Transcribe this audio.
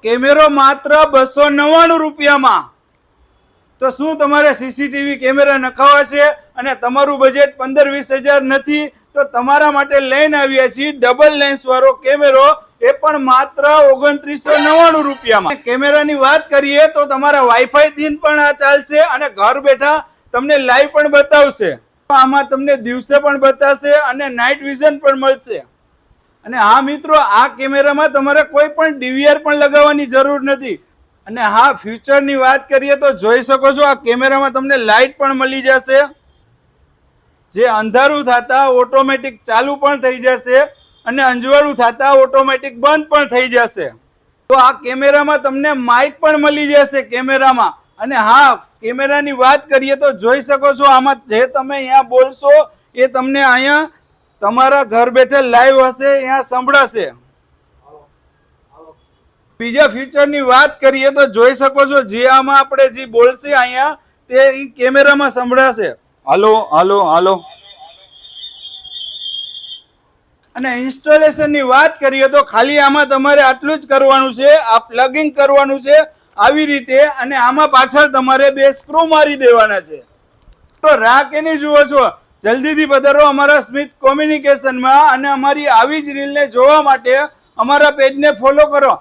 કેમેરો માત્ર 299 રૂપિયામાં. તો શું તમારે સીસીટીવી કેમેરા નખાવા છે અને તમારું બજેટ 15-20 હજાર નથી, તો તમારા માટે લઈને આવ્યા છીએ ડબલ લેન્સ વાળો કેમેરો, એ પણ માત્ર 2999 રૂપિયામાં. કેમેરાની વાત કરીએ તો તમારા વાઈફાઈ થી પણ આ ચાલશે અને ઘર બેઠા તમને લાઈવ પણ બતાવશે. આમાં તમને દિવસે પણ બતાવશે અને નાઇટ વિઝન પણ મળશે. અને હા મિત્રો, આ કેમેરામાં તમારે કોઈ પણ ડીવીઆર પણ લગાવવાની જરૂર નથી. અને હા, ફ્યુચરની વાત કરીએ તો જોઈ શકો છો આ કેમેરામાં તમને લાઇટ પણ મળી જશે, જે અંધારું થતા ઓટોમેટિક ચાલુ પણ થઈ જશે અને અંજવાળું થતા ઓટોમેટિક બંધ પણ થઈ જશે. તો આ કેમેરામાં તમને માઇક પણ મળી જશે કેમેરામાં. અને હા, કેમેરાની વાત કરીએ તો જોઈ શકો છો આમાં જે તમે અહીંયા બોલશો એ તમને અહીંયા તમારા ઘર બેઠે લાઈવ હશે, અહીંયા સંભળાશે. બીજા ફીચરની વાત કરીએ તો જોઈ શકો છો જે આમાં આપણે જે બોલશે અહીંયા તે કેમેરામાં સંભળાશે. હાલો હાલો હાલો. અને ઇન્સ્ટોલેશનની વાત કરીએ તો ખાલી આમાં તમારે આટલું જ કરવાનું છે, આ પ્લગિંગ કરવાનું છે આવી રીતે, અને આમાં પાછળ તમારે 2 સ્ક્રૂ મારી દેવાના છે. તો રાહ કેની જુઓ છો? જલ્દીથી પધારો અમારા સ્મિથ કોમ્યુનિકેશનમાં અને અમારી આવી જ રીલને જોવા માટે અમારા પેજને ફોલો કરો.